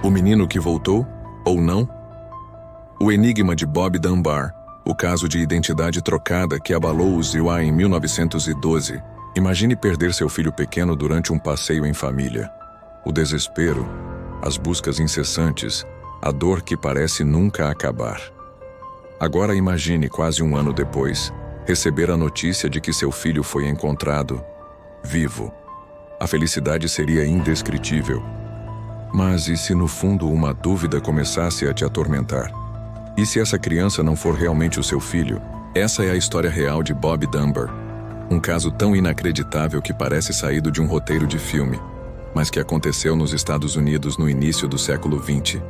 O menino que voltou, ou não? O enigma de Bob Dunbar, o caso de identidade trocada que abalou os UI em 1912. Imagine perder seu filho pequeno durante um passeio em família. O desespero, as buscas incessantes, a dor que parece nunca acabar. Agora imagine, quase um ano depois, receber a notícia de que seu filho foi encontrado, vivo. A felicidade seria indescritível. Mas e se no fundo uma dúvida começasse a te atormentar? E se essa criança não for realmente o seu filho? Essa é a história real de Bob Dunbar. Um caso tão inacreditável que parece saído de um roteiro de filme, mas que aconteceu nos Estados Unidos no início do século XX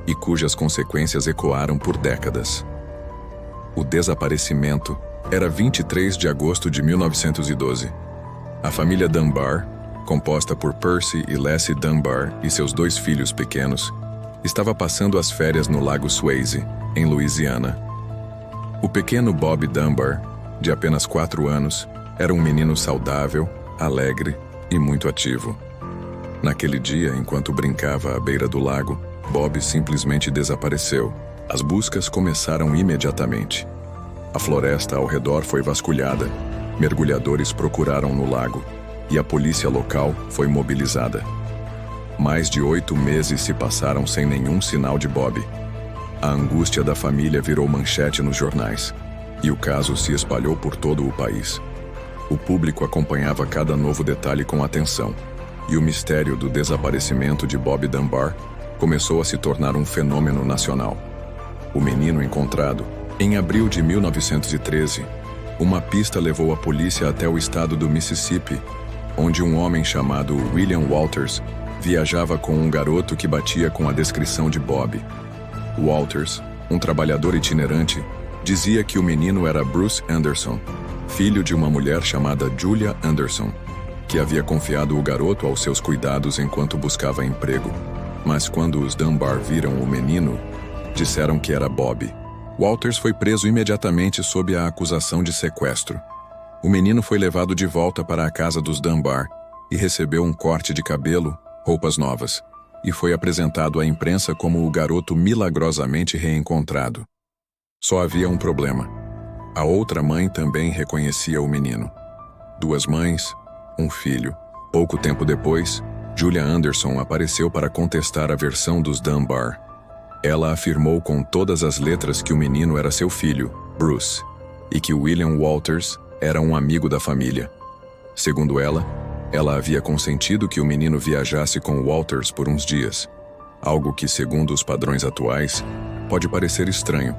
e cujas consequências ecoaram por décadas. O desaparecimento era 23 de agosto de 1912. A família Dunbar, composta por Percy e Lassie Dunbar e seus 2 filhos pequenos, estava passando as férias no Lago Swayze, em Louisiana. O pequeno Bob Dunbar, de apenas 4 anos, era um menino saudável, alegre e muito ativo. Naquele dia, enquanto brincava à beira do lago, Bob simplesmente desapareceu. As buscas começaram imediatamente. A floresta ao redor foi vasculhada, mergulhadores procuraram no lago e a polícia local foi mobilizada. Mais de 8 meses se passaram sem nenhum sinal de Bob. A angústia da família virou manchete nos jornais e o caso se espalhou por todo o país. O público acompanhava cada novo detalhe com atenção e o mistério do desaparecimento de Bob Dunbar começou a se tornar um fenômeno nacional. O menino encontrado, em abril de 1913, uma pista levou a polícia até o estado do Mississippi, onde um homem chamado William Walters viajava com um garoto que batia com a descrição de Bob. Walters, um trabalhador itinerante, dizia que o menino era Bruce Anderson, filho de uma mulher chamada Julia Anderson, que havia confiado o garoto aos seus cuidados enquanto buscava emprego. Mas quando os Dunbar viram o menino, disseram que era Bob. Walters foi preso imediatamente sob a acusação de sequestro. O menino foi levado de volta para a casa dos Dunbar e recebeu um corte de cabelo, roupas novas, e foi apresentado à imprensa como o garoto milagrosamente reencontrado. Só havia um problema. A outra mãe também reconhecia o menino. 2 mães, um filho. Pouco tempo depois, Julia Anderson apareceu para contestar a versão dos Dunbar. Ela afirmou com todas as letras que o menino era seu filho, Bruce, e que William Walters era um amigo da família. Segundo ela havia consentido que o menino viajasse com Walters por uns dias, algo que, segundo os padrões atuais, pode parecer estranho,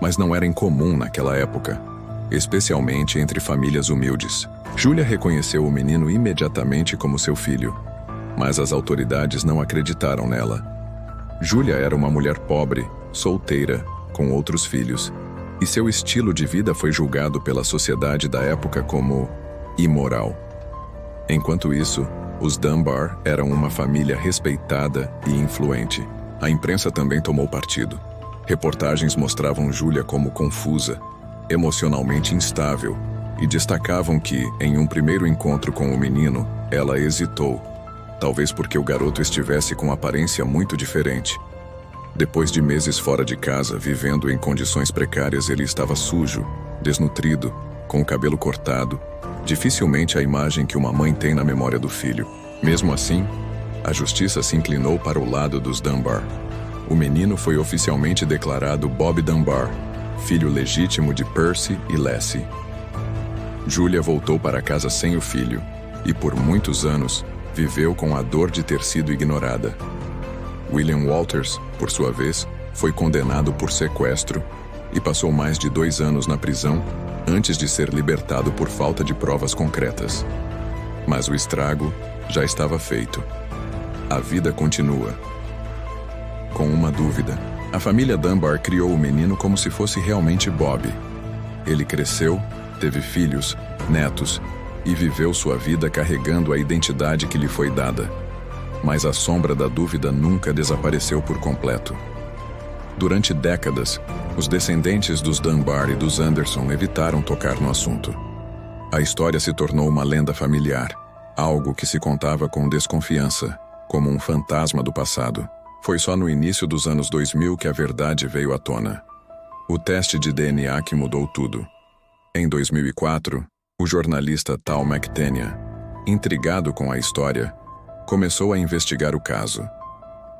mas não era incomum naquela época, especialmente entre famílias humildes. Julia reconheceu o menino imediatamente como seu filho, mas as autoridades não acreditaram nela. Julia era uma mulher pobre, solteira, com outros filhos, e seu estilo de vida foi julgado pela sociedade da época como imoral. Enquanto isso, os Dunbar eram uma família respeitada e influente. A imprensa também tomou partido. Reportagens mostravam Julia como confusa, emocionalmente instável, e destacavam que, em um primeiro encontro com o menino, ela hesitou, talvez porque o garoto estivesse com aparência muito diferente. Depois de meses fora de casa, vivendo em condições precárias, ele estava sujo, desnutrido, com o cabelo cortado, dificilmente a imagem que uma mãe tem na memória do filho. Mesmo assim, a justiça se inclinou para o lado dos Dunbar. O menino foi oficialmente declarado Bob Dunbar, filho legítimo de Percy e Lassie. Julia voltou para casa sem o filho e, por muitos anos, viveu com a dor de ter sido ignorada. William Walters, por sua vez, foi condenado por sequestro e passou mais de 2 anos na prisão antes de ser libertado por falta de provas concretas. Mas o estrago já estava feito. A vida continua. Com uma dúvida, a família Dunbar criou o menino como se fosse realmente Bob. Ele cresceu, teve filhos, netos e viveu sua vida carregando a identidade que lhe foi dada. Mas a sombra da dúvida nunca desapareceu por completo. Durante décadas, os descendentes dos Dunbar e dos Anderson evitaram tocar no assunto. A história se tornou uma lenda familiar, algo que se contava com desconfiança, como um fantasma do passado. Foi só no início dos anos 2000 que a verdade veio à tona. O teste de DNA que mudou tudo. Em 2004, o jornalista Tal McTania, intrigado com a história, começou a investigar o caso.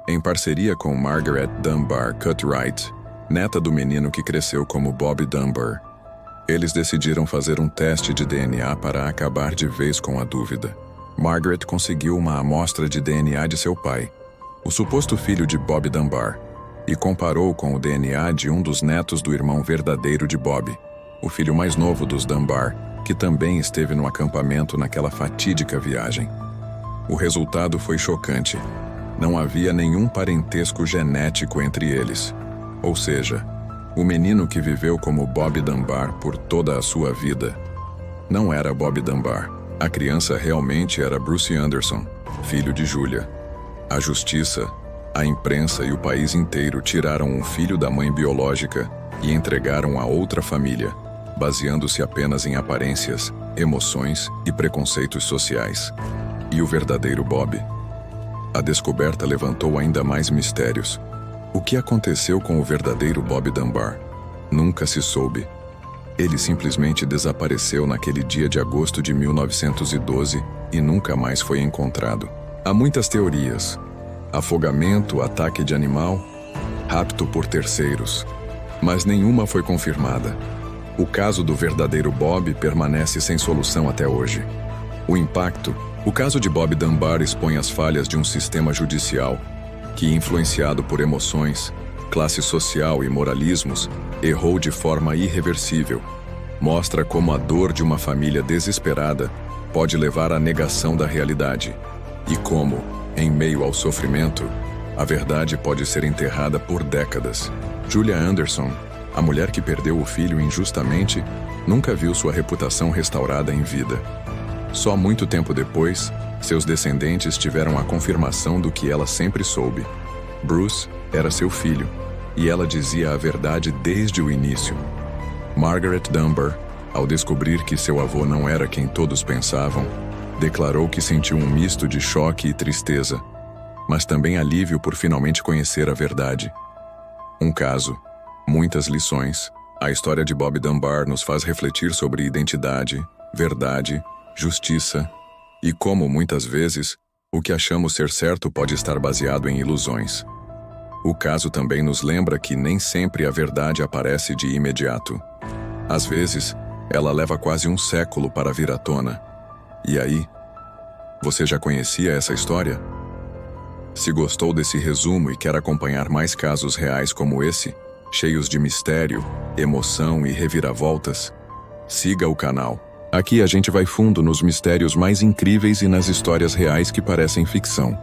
Em parceria com Margaret Dunbar Cutright, neta do menino que cresceu como Bob Dunbar, eles decidiram fazer um teste de DNA para acabar de vez com a dúvida. Margaret conseguiu uma amostra de DNA de seu pai, o suposto filho de Bob Dunbar, e comparou com o DNA de um dos netos do irmão verdadeiro de Bob, o filho mais novo dos Dunbar, que também esteve no acampamento naquela fatídica viagem. O resultado foi chocante. Não havia nenhum parentesco genético entre eles. Ou seja, o menino que viveu como Bob Dunbar por toda a sua vida não era Bob Dunbar. A criança realmente era Bruce Anderson, filho de Julia. A justiça, a imprensa e o país inteiro tiraram um filho da mãe biológica e entregaram a outra família, baseando-se apenas em aparências, emoções e preconceitos sociais. E o verdadeiro Bob? A descoberta levantou ainda mais mistérios. O que aconteceu com o verdadeiro Bob Dunbar? Nunca se soube. Ele simplesmente desapareceu naquele dia de agosto de 1912 e nunca mais foi encontrado. Há muitas teorias. Afogamento, ataque de animal, rapto por terceiros. Mas nenhuma foi confirmada. O caso do verdadeiro Bob permanece sem solução até hoje. O caso de Bob Dunbar expõe as falhas de um sistema judicial que, influenciado por emoções, classe social e moralismos, errou de forma irreversível. Mostra como a dor de uma família desesperada pode levar à negação da realidade e como, em meio ao sofrimento, a verdade pode ser enterrada por décadas. Julia Anderson, a mulher que perdeu o filho injustamente, nunca viu sua reputação restaurada em vida. Só muito tempo depois, seus descendentes tiveram a confirmação do que ela sempre soube. Bruce era seu filho, e ela dizia a verdade desde o início. Margaret Dunbar, ao descobrir que seu avô não era quem todos pensavam, declarou que sentiu um misto de choque e tristeza, mas também alívio por finalmente conhecer a verdade. Um caso, muitas lições. A história de Bob Dunbar nos faz refletir sobre identidade, verdade, justiça e como, muitas vezes, o que achamos ser certo pode estar baseado em ilusões. O caso também nos lembra que nem sempre a verdade aparece de imediato. Às vezes, ela leva quase um século para vir à tona. E aí? Você já conhecia essa história? Se gostou desse resumo e quer acompanhar mais casos reais como esse, cheios de mistério, emoção e reviravoltas, siga o canal. Aqui a gente vai fundo nos mistérios mais incríveis e nas histórias reais que parecem ficção.